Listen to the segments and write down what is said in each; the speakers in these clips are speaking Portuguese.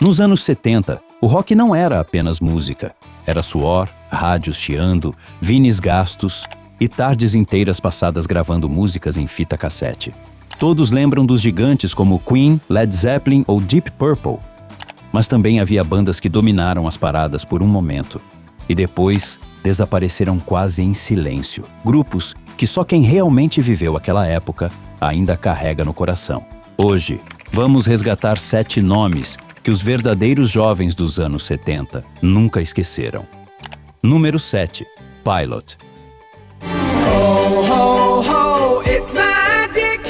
Nos anos 70, o rock não era apenas música. Era suor, rádios chiando, vinis gastos e tardes inteiras passadas gravando músicas em fita cassete. Todos lembram dos gigantes como Queen, Led Zeppelin ou Deep Purple. Mas também havia bandas que dominaram as paradas por um momento e depois desapareceram quase em silêncio. Grupos que só quem realmente viveu aquela época ainda carrega no coração. Hoje, vamos resgatar 7 nomes que os verdadeiros jovens dos anos 70 nunca esqueceram. Número 7. Pilot. Ho, ho, ho, it's magic,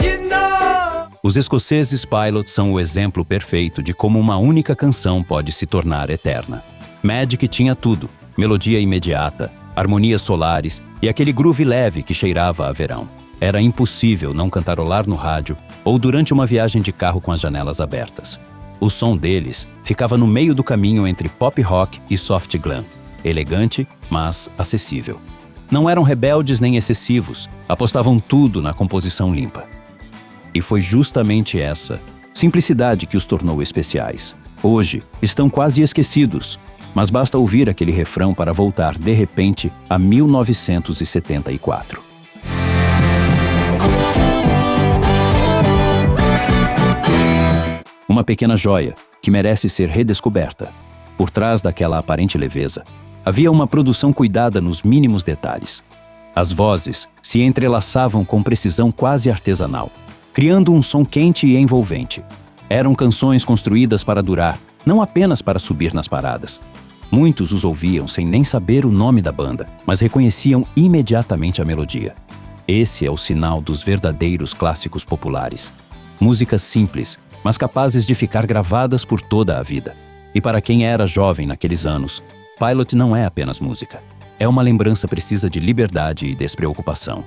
you know. Os escoceses Pilot são o exemplo perfeito de como uma única canção pode se tornar eterna. Magic tinha tudo: melodia imediata, harmonias solares e aquele groove leve que cheirava a verão. Era impossível não cantarolar no rádio ou durante uma viagem de carro com as janelas abertas. O som deles ficava no meio do caminho entre pop rock e soft glam, elegante, mas acessível. Não eram rebeldes nem excessivos, apostavam tudo na composição limpa. E foi justamente essa simplicidade que os tornou especiais. Hoje, estão quase esquecidos, mas basta ouvir aquele refrão para voltar, de repente, a 1974. Uma pequena joia que merece ser redescoberta. Por trás daquela aparente leveza, havia uma produção cuidada nos mínimos detalhes. As vozes se entrelaçavam com precisão quase artesanal, criando um som quente e envolvente. Eram canções construídas para durar, não apenas para subir nas paradas. Muitos os ouviam sem nem saber o nome da banda, mas reconheciam imediatamente a melodia. Esse é o sinal dos verdadeiros clássicos populares. Músicas simples, mas capazes de ficar gravadas por toda a vida. E para quem era jovem naqueles anos, Pilot não é apenas música. É uma lembrança precisa de liberdade e despreocupação.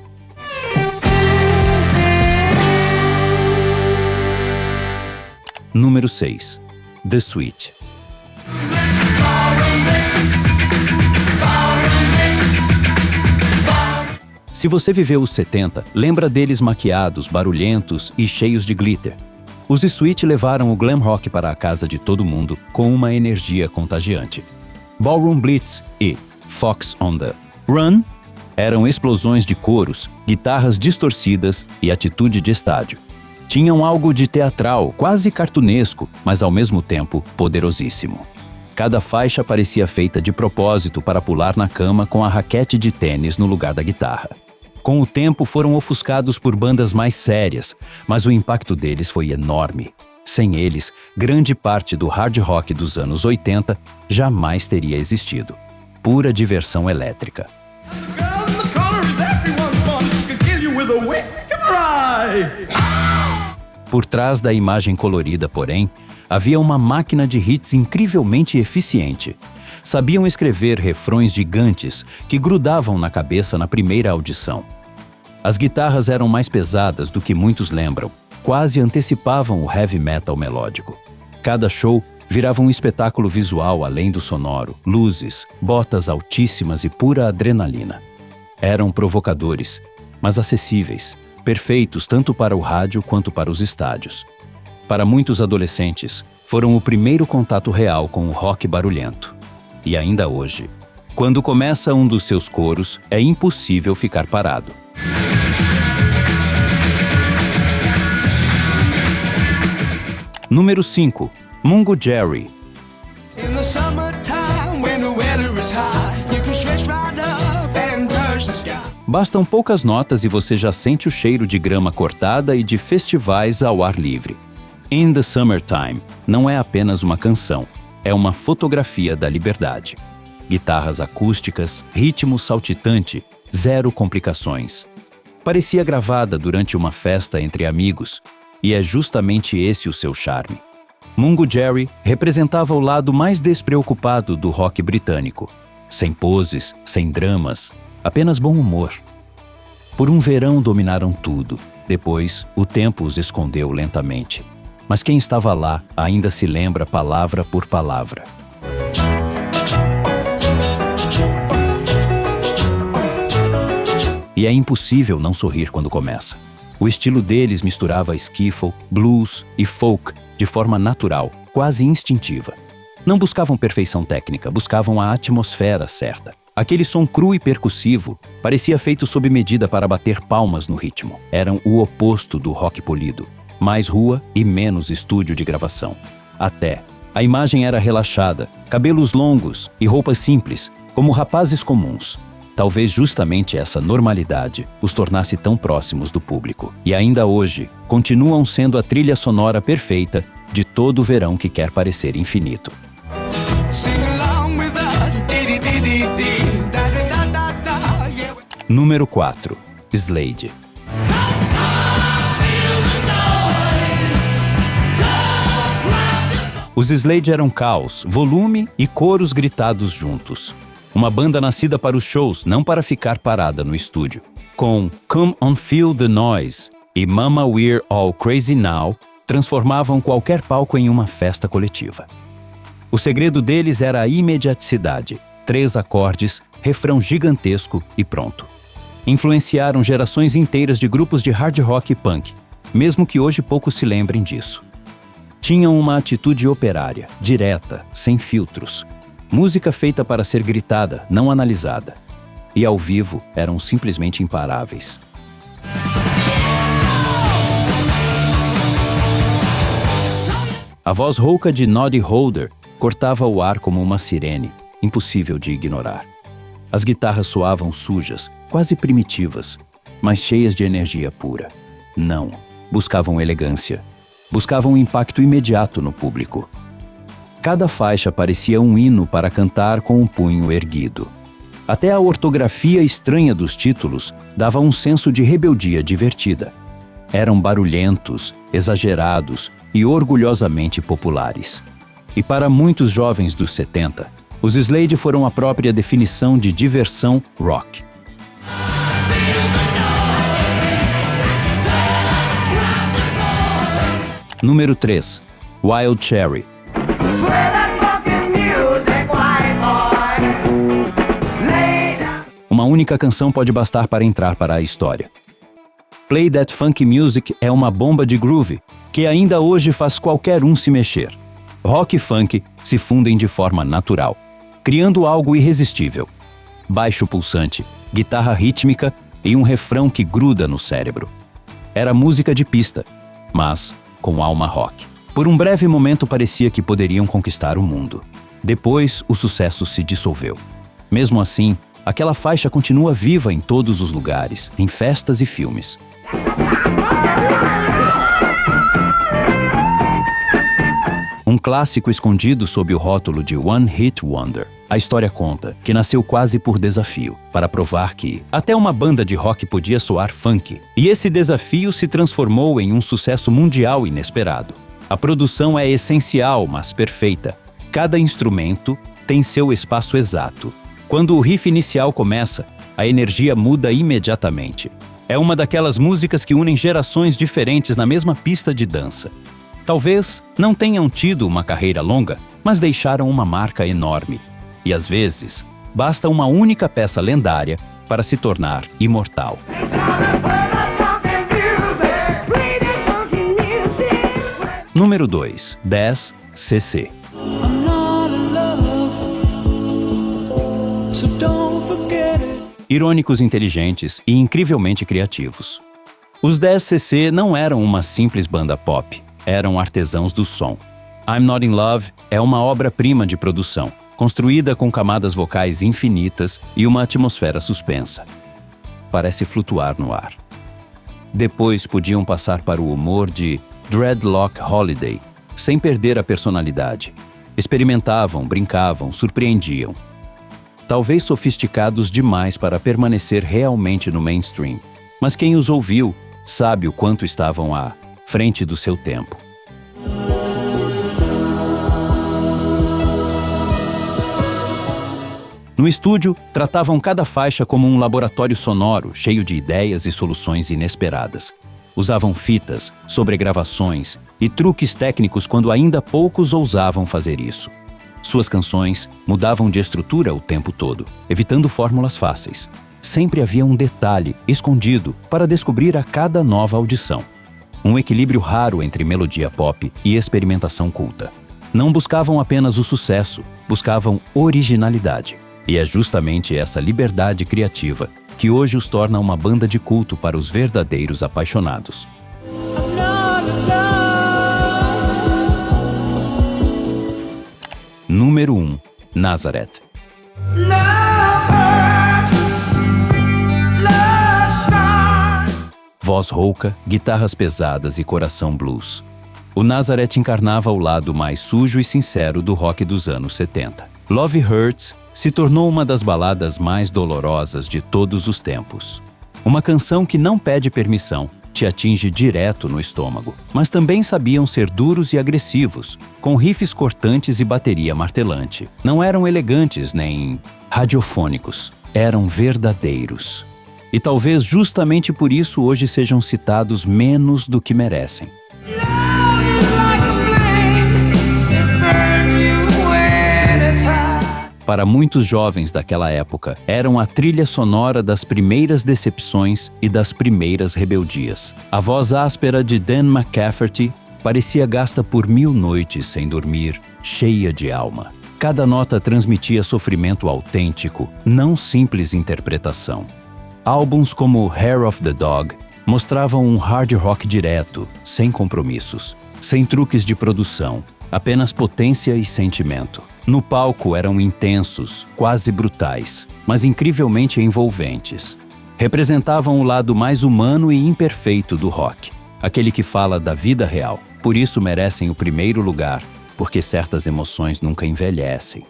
Número 6. The Sweet. Se você viveu os 70, lembra deles maquiados, barulhentos e cheios de glitter. Os The Sweet levaram o glam rock para a casa de todo mundo com uma energia contagiante. Ballroom Blitz e Fox on the Run eram explosões de coros, guitarras distorcidas e atitude de estádio. Tinham algo de teatral, quase cartunesco, mas ao mesmo tempo poderosíssimo. Cada faixa parecia feita de propósito para pular na cama com a raquete de tênis no lugar da guitarra. Com o tempo foram ofuscados por bandas mais sérias, mas o impacto deles foi enorme. Sem eles, grande parte do hard rock dos anos 80 jamais teria existido. Pura diversão elétrica. Por trás da imagem colorida, porém, havia uma máquina de hits incrivelmente eficiente. Sabiam escrever refrões gigantes que grudavam na cabeça na primeira audição. As guitarras eram mais pesadas do que muitos lembram, quase antecipavam o heavy metal melódico. Cada show virava um espetáculo visual além do sonoro, luzes, botas altíssimas e pura adrenalina. Eram provocadores, mas acessíveis, perfeitos tanto para o rádio quanto para os estádios. Para muitos adolescentes, foram o primeiro contato real com o rock barulhento. E ainda hoje, quando começa um dos seus coros, é impossível ficar parado. Número 5. Mungo Jerry. Bastam poucas notas e você já sente o cheiro de grama cortada e de festivais ao ar livre. In the Summertime não é apenas uma canção, é uma fotografia da liberdade. Guitarras acústicas, ritmo saltitante, zero complicações. Parecia gravada durante uma festa entre amigos, e é justamente esse o seu charme. Mungo Jerry representava o lado mais despreocupado do rock britânico. Sem poses, sem dramas, apenas bom humor. Por um verão dominaram tudo. Depois, o tempo os escondeu lentamente. Mas quem estava lá ainda se lembra palavra por palavra. E é impossível não sorrir quando começa. O estilo deles misturava skiffle, blues e folk de forma natural, quase instintiva. Não buscavam perfeição técnica, buscavam a atmosfera certa. Aquele som cru e percussivo parecia feito sob medida para bater palmas no ritmo. Eram o oposto do rock polido. Mais rua e menos estúdio de gravação. Até, a imagem era relaxada, cabelos longos e roupas simples, como rapazes comuns. Talvez justamente essa normalidade os tornasse tão próximos do público. E ainda hoje, continuam sendo a trilha sonora perfeita de todo o verão que quer parecer infinito. Número 4. Slade. Os Slade eram caos, volume e coros gritados juntos. Uma banda nascida para os shows, não para ficar parada no estúdio. Com Come On Feel The Noise e Mama We're All Crazy Now, transformavam qualquer palco em uma festa coletiva. O segredo deles era a imediaticidade. 3 acordes, refrão gigantesco e pronto. Influenciaram gerações inteiras de grupos de hard rock e punk, mesmo que hoje poucos se lembrem disso. Tinham uma atitude operária, direta, sem filtros. Música feita para ser gritada, não analisada. E ao vivo eram simplesmente imparáveis. A voz rouca de Noddy Holder cortava o ar como uma sirene, impossível de ignorar. As guitarras soavam sujas, quase primitivas, mas cheias de energia pura. Não, buscavam elegância. Buscavam um impacto imediato no público. Cada faixa parecia um hino para cantar com o punho erguido. Até a ortografia estranha dos títulos dava um senso de rebeldia divertida. Eram barulhentos, exagerados e orgulhosamente populares. E para muitos jovens dos 70, os Slade foram a própria definição de diversão rock. Número 3. Wild Cherry. Uma única canção pode bastar para entrar para a história. Play That Funky Music é uma bomba de groove que ainda hoje faz qualquer um se mexer. Rock e funk se fundem de forma natural, criando algo irresistível. Baixo pulsante, guitarra rítmica e um refrão que gruda no cérebro. Era música de pista, mas com alma rock. Por um breve momento parecia que poderiam conquistar o mundo. Depois, o sucesso se dissolveu. Mesmo assim, aquela faixa continua viva em todos os lugares, em festas e filmes. Um clássico escondido sob o rótulo de One Hit Wonder. A história conta que nasceu quase por desafio, para provar que até uma banda de rock podia soar funk. E esse desafio se transformou em um sucesso mundial inesperado. A produção é essencial, mas perfeita. Cada instrumento tem seu espaço exato. Quando o riff inicial começa, a energia muda imediatamente. É uma daquelas músicas que unem gerações diferentes na mesma pista de dança. Talvez não tenham tido uma carreira longa, mas deixaram uma marca enorme. E às vezes, basta uma única peça lendária para se tornar imortal. Número 2. 10cc. Irônicos, inteligentes e incrivelmente criativos. Os 10cc não eram uma simples banda pop, eram artesãos do som. I'm Not in Love é uma obra-prima de produção, construída com camadas vocais infinitas e uma atmosfera suspensa. Parece flutuar no ar. Depois podiam passar para o humor de Dreadlock Holiday, sem perder a personalidade. Experimentavam, brincavam, surpreendiam. Talvez sofisticados demais para permanecer realmente no mainstream, mas quem os ouviu sabe o quanto estavam à frente do seu tempo. No estúdio, tratavam cada faixa como um laboratório sonoro, cheio de ideias e soluções inesperadas. Usavam fitas, sobregravações e truques técnicos quando ainda poucos ousavam fazer isso. Suas canções mudavam de estrutura o tempo todo, evitando fórmulas fáceis. Sempre havia um detalhe escondido para descobrir a cada nova audição. Um equilíbrio raro entre melodia pop e experimentação culta. Não buscavam apenas o sucesso, buscavam originalidade. E é justamente essa liberdade criativa que hoje os torna uma banda de culto para os verdadeiros apaixonados. Número 1. Nazareth. Voz rouca, guitarras pesadas e coração blues. O Nazareth encarnava o lado mais sujo e sincero do rock dos anos 70. Love Hurts se tornou uma das baladas mais dolorosas de todos os tempos. Uma canção que não pede permissão, te atinge direto no estômago. Mas também sabiam ser duros e agressivos, com riffs cortantes e bateria martelante. Não eram elegantes nem radiofônicos, eram verdadeiros. E talvez justamente por isso hoje sejam citados menos do que merecem. Para muitos jovens daquela época, eram a trilha sonora das primeiras decepções e das primeiras rebeldias. A voz áspera de Dan McCafferty parecia gasta por 1000 noites sem dormir, cheia de alma. Cada nota transmitia sofrimento autêntico, não simples interpretação. Álbuns como Hair of the Dog mostravam um hard rock direto, sem compromissos, sem truques de produção, apenas potência e sentimento. No palco eram intensos, quase brutais, mas incrivelmente envolventes. Representavam o lado mais humano e imperfeito do rock, aquele que fala da vida real. Por isso merecem o primeiro lugar, porque certas emoções nunca envelhecem.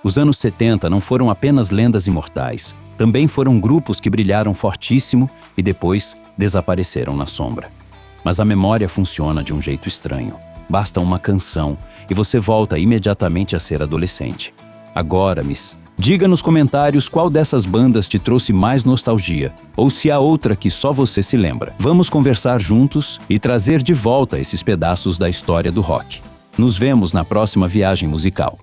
Os anos 70 não foram apenas lendas imortais, também foram grupos que brilharam fortíssimo e depois desapareceram na sombra. Mas a memória funciona de um jeito estranho. Basta uma canção e você volta imediatamente a ser adolescente. Agora, Miss, diga nos comentários qual dessas bandas te trouxe mais nostalgia, ou se há outra que só você se lembra. Vamos conversar juntos e trazer de volta esses pedaços da história do rock. Nos vemos na próxima viagem musical.